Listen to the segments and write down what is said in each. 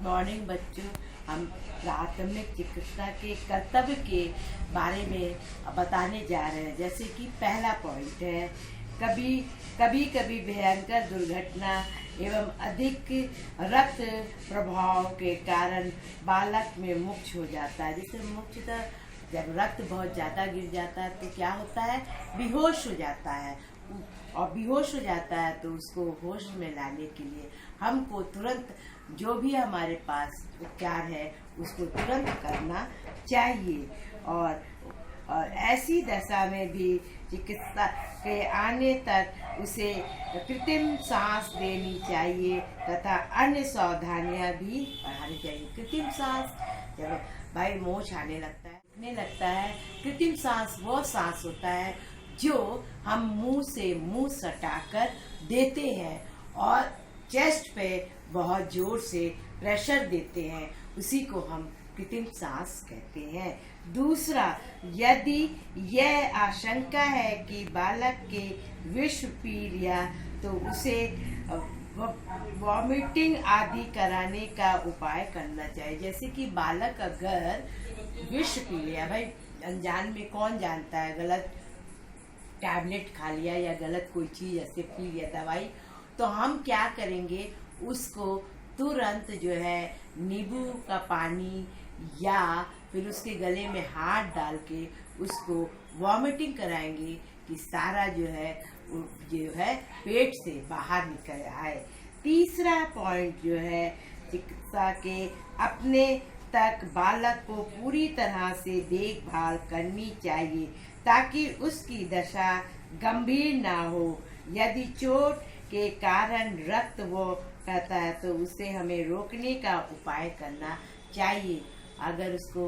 Morning बच्चों, हम प्राथमिक चिकित्सा के कर्तव्य के बारे में बताने जा रहे हैं। जैसे कि पहला पॉइंट है, कभी कभी भयंकर दुर्घटना एवं अधिक रक्त प्रभाव के कारण बालक में मुक्त हो जाता है। जैसे मुख्यतः जब रक्त बहुत ज़्यादा गिर जाता है तो क्या होता है, बेहोश हो जाता है। और बेहोश हो जाता है तो उसको होश में लाने के लिए हमको तुरंत जो भी हमारे पास उपचार है उसको तुरंत करना चाहिए। और ऐसी दशा में भी चिकित्सा के आने तक उसे कृत्रिम सांस देनी चाहिए तथा अन्य सावधानियां भी बढ़ानी चाहिए। कृत्रिम सांस, जब भाई मोच आने लगता है, लगता है, कृत्रिम सांस वो सांस होता है जो हम मुंह से मुंह सटाकर देते हैं और चेस्ट पे बहुत जोर से प्रेशर देते हैं, उसी को हम कृत्रिम सांस कहते हैं। दूसरा, यदि यह आशंका है कि बालक के विष पी लिया तो उसे वॉमिटिंग आदि कराने का उपाय करना चाहिए। जैसे कि बालक अगर विष पी लिया, भाई अनजान में कौन जानता है, गलत टैबलेट खा लिया या गलत कोई चीज ऐसे पी लिया दवाई, तो हम क्या करेंगे, उसको तुरंत जो है नींबू का पानी या फिर उसके गले में हाथ डाल के उसको वॉमिटिंग कराएंगे कि सारा जो है पेट से बाहर निकल आए। तीसरा पॉइंट जो है, चिकित्सा के अपने तक बालक को पूरी तरह से देखभाल करनी चाहिए ताकि उसकी दशा गंभीर ना हो। यदि चोट के कारण रक्त वो कहता है तो उसे हमें रोकने का उपाय करना चाहिए। अगर उसको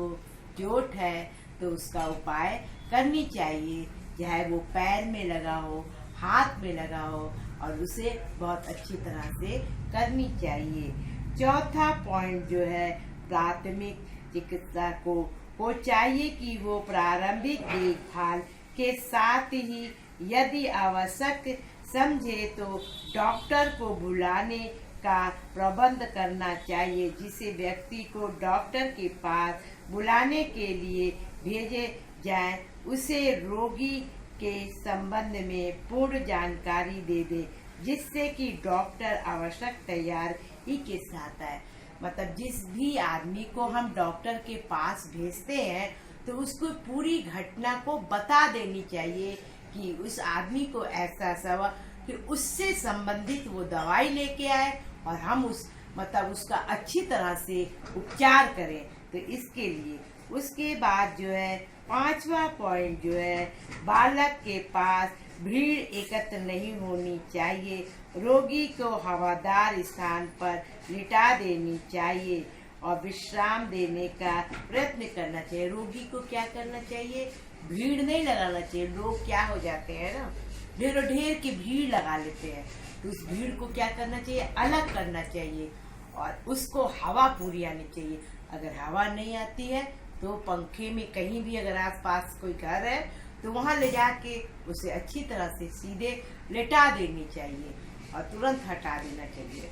चोट है तो उसका उपाय करनी चाहिए, चाहे वो पैर में लगा हो, हाथ में लगा हो, और उसे बहुत अच्छी तरह से करनी चाहिए। चौथा पॉइंट जो है, प्राथमिक चिकित्सा को चाहिए कि वो प्रारंभिक देखभाल के साथ ही यदि आवश्यक समझे तो डॉक्टर को बुलाने का प्रबंध करना चाहिए, जिसे व्यक्ति को डॉक्टर के पास बुलाने के लिए भेजे जाए, उसे रोगी के संबंध में पूर्ण जानकारी दे दे, जिससे कि डॉक्टर आवश्यक तैयारी के साथ आए। मतलब जिस भी आदमी को हम डॉक्टर के पास भेजते हैं तो उसको पूरी घटना को बता देनी चाहिए कि उस आदमी को ऐसा हुआ, फिर उससे संबंधित वो दवाई लेके आए और हम उसका अच्छी तरह से उपचार करें। तो इसके लिए उसके बाद जो है, पांचवा पॉइंट जो है, बालक के पास भीड़ एकत्र नहीं होनी चाहिए। रोगी को हवादार स्थान पर लिटा देनी चाहिए और विश्राम देने का प्रयत्न करना चाहिए। रोगी को क्या करना चाहिए, भीड़ नहीं लगाना चाहिए। लोग क्या हो जाते हैं ना, ढेर की भीड़ लगा लेते हैं, तो उस भीड़ को क्या करना चाहिए, अलग करना चाहिए और उसको हवा पूरी आनी चाहिए। अगर हवा नहीं आती है तो पंखे में कहीं भी अगर आसपास कोई घर है तो वहां ले जाके उसे अच्छी तरह से सीधे लेटा देनी चाहिए और तुरंत हटा देना चाहिए।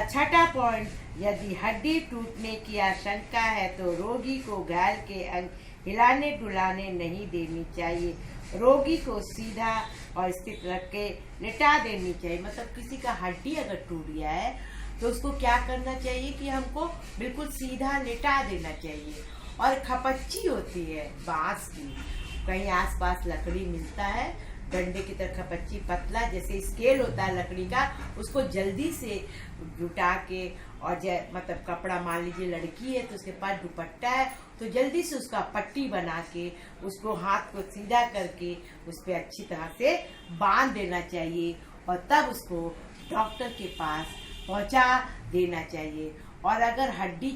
छठा पॉइंट, यदि हड्डी टूटने की आशंका है तो रोगी को घायल के अंग हिलाने डुलाने नहीं देनी चाहिए। रोगी को सीधा और स्थित रख के लेटा देनी चाहिए। मतलब किसी का हड्डी अगर टूट गया है तो उसको क्या करना चाहिए कि हमको बिल्कुल सीधा लेटा देना चाहिए। और खपच्ची होती है बांस की, कहीं आसपास लकड़ी मिलता है डंडे की तरह खपच्ची, पतला जैसे स्केल होता है लकड़ी का, उसको जल्दी से जुटा के और मतलब कपड़ा, मान लीजिए लड़की है तो उसके पास दुपट्टा है तो जल्दी से उसका पट्टी बना के उसको हाथ को सीधा करके उस पर अच्छी तरह से बांध देना चाहिए और तब उसको डॉक्टर के पास पहुंचा देना चाहिए। और अगर हड्डी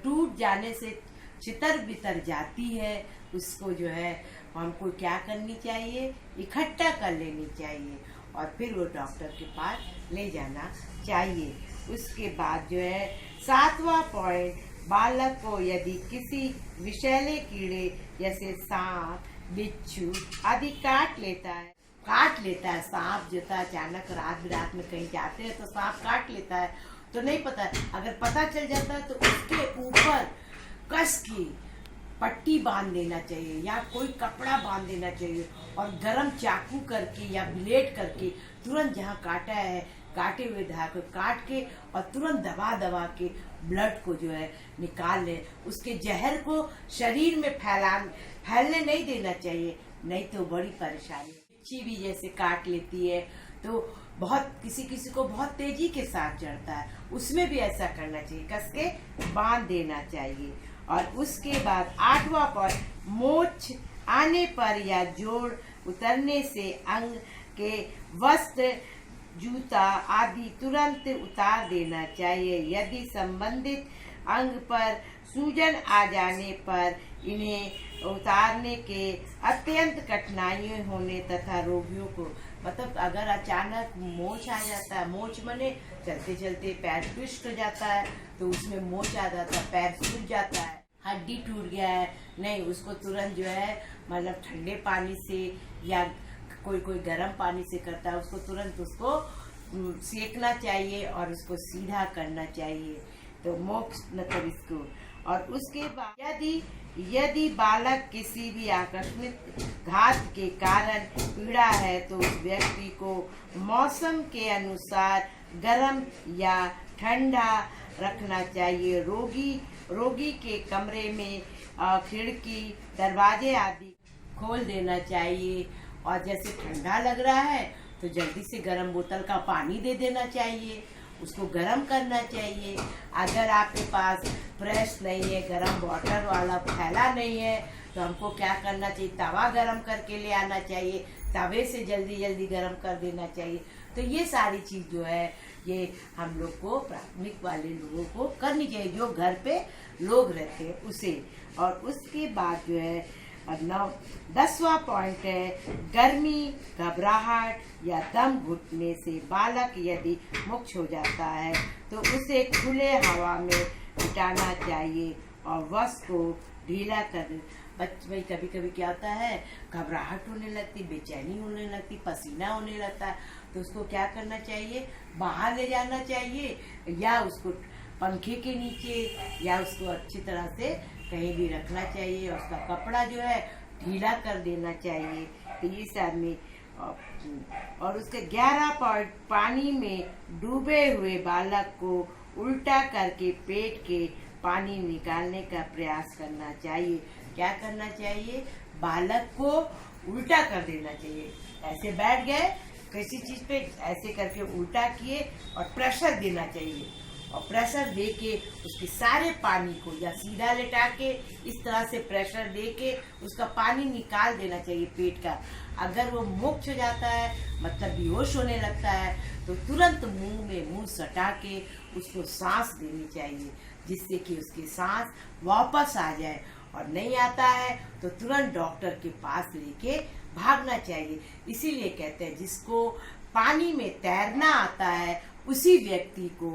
टूट जाने से छितर बितर जाती है, उसको जो है हमको क्या करनी चाहिए, इकट्ठा कर लेनी चाहिए और फिर वो डॉक्टर के पास ले जाना चाहिए। उसके बाद जो है, सातवां पॉइंट, बालक को यदि किसी विषैले कीड़े जैसे सांप, बिच्छू आदि काट लेता है काट लेता है, सांप जो था अचानक रात बिरात में कहीं जाते हैं तो सांप काट लेता है, तो नहीं पता, अगर पता चल जाता है तो उसके ऊपर कस की पट्टी बांध देना चाहिए या कोई कपड़ा बांध देना चाहिए और गरम चाकू करके या ब्लेड करके तुरंत जहाँ काटा है काटे हुए धागे को काट के और तुरंत दबा दबा के ब्लड को जो है निकाल ले। उसके जहर को शरीर में फैलने नहीं देना चाहिए, नहीं तो बड़ी परेशानी। बिच्छी भी जैसे काट लेती है तो बहुत किसी किसी को बहुत तेजी के साथ चढ़ता है, उसमें भी ऐसा करना चाहिए, कस के बांध देना चाहिए। और उसके बाद 8वां पॉइंट, मोच आने पर या जोड़ उतरने से अंग के वस्त्र जूता आदि तुरंत उतार देना चाहिए। यदि संबंधित अंग पर सूजन आ जाने पर इन्हें उतारने के अत्यंत कठिनाइयां होने तथा रोगियों को, मतलब अगर अचानक मोच आ जाता है, मोच मने चलते चलते पैर ट्विस्ट हो जाता है तो उसमें मोच आ जाता है, पैर सूज जाता है, हड्डी टूट गया है, नहीं उसको तुरंत जो है मतलब ठंडे पानी से या कोई गर्म पानी से करता है, उसको तुरंत उसको सेकना चाहिए और उसको सीधा करना चाहिए, तो मोक्ष मतलब इसको। और उसके बाद यदि बालक किसी भी आकस्मिक घात के कारण पीड़ा है तो उस व्यक्ति को मौसम के अनुसार गर्म या ठंडा रखना चाहिए। रोगी के कमरे में खिड़की दरवाजे आदि खोल देना चाहिए और जैसे ठंडा लग रहा है तो जल्दी से गर्म बोतल का पानी दे देना चाहिए, उसको गर्म करना चाहिए। अगर आपके पास प्रेस नहीं है, गर्म वाटर वाला थैला नहीं है, तो हमको क्या करना चाहिए, तवा गर्म करके ले आना चाहिए, तवे से जल्दी जल्दी गर्म कर देना चाहिए। तो ये सारी चीज़ जो है ये हम लोग को प्राथमिक वाले लोगों को करनी चाहिए, जो घर पे लोग रहते हैं उसे। और उसके बाद जो है 10वां पॉइंट है, गर्मी, घबराहट या दम घुटने से बालक यदि मुक्त हो जाता है तो उसे खुले हवा में बिठाना चाहिए और वस्त्र को ढीला कर। भाई कभी कभी क्या होता है, घबराहट होने लगती, बेचैनी होने लगती, पसीना होने लगता है, तो उसको क्या करना चाहिए, बाहर ले जाना चाहिए या उसको पंखे के नीचे या उसको अच्छी तरह से कहीं भी रखना चाहिए और उसका कपड़ा जो है ढीला कर देना चाहिए। तो ये सब में और उसके 11 पॉइंट, पानी में डूबे हुए बालक को उल्टा करके पेट के पानी निकालने का प्रयास करना चाहिए। क्या करना चाहिए, बालक को उल्टा कर देना चाहिए, ऐसे बैठ गए किसी चीज पे ऐसे करके उल्टा किए और प्रेशर देना चाहिए और प्रेशर दे के उसके सारे पानी को या सीधा लेटा के इस तरह से प्रेशर दे के उसका पानी निकाल देना चाहिए पेट का। अगर वो मुक्त हो जाता है, मतलब बेहोश होने लगता है, तो तुरंत मुंह में मुंह सटा के उसको सांस देनी चाहिए, जिससे कि उसकी सांस वापस आ जाए। और नहीं आता है तो तुरंत डॉक्टर के पास लेके भागना चाहिए। इसीलिए कहते हैं जिसको पानी में तैरना आता है उसी व्यक्ति को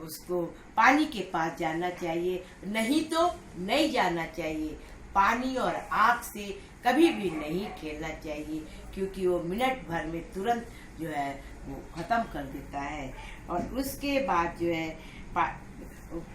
उसको पानी के पास जाना चाहिए, नहीं तो नहीं जाना चाहिए। पानी और आग से कभी भी नहीं खेलना चाहिए, क्योंकि वो मिनट भर में तुरंत जो है वो खत्म कर देता है। और उसके बाद जो है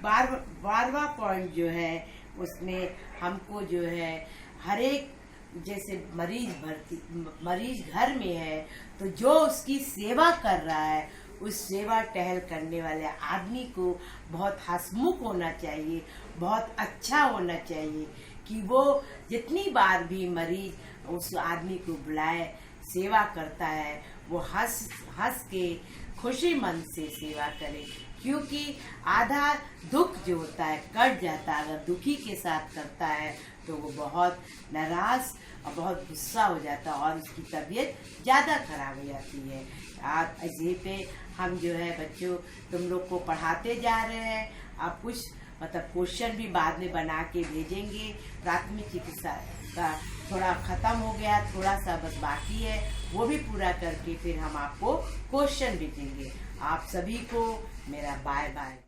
12वां पॉइंट जो है उसमें हमको जो है हर एक, जैसे मरीज घर में है तो जो उसकी सेवा कर रहा है उस सेवा टहल करने वाले आदमी को बहुत हंसमुख होना चाहिए, बहुत अच्छा होना चाहिए कि वो जितनी बार भी मरीज उस आदमी को बुलाए, सेवा करता है, वो हंस के खुशी मन से सेवा करे, क्योंकि आधा दुख जो होता है कट जाता है। अगर दुखी के साथ करता है तो वो बहुत नाराज और बहुत गुस्सा हो जाता है और उसकी तबीयत ज़्यादा खराब हो जाती है। आप इसी पे हम जो है बच्चों तुम लोग को पढ़ाते जा रहे हैं। आप कुछ मतलब क्वेश्चन भी बाद में बना के भेजेंगे। प्राथमिक चिकित्सा का थोड़ा ख़त्म हो गया, थोड़ा सा बस बाकी है, वो भी पूरा करके फिर हम आपको क्वेश्चन भेजेंगे। आप सभी को मेरा बाय बाय।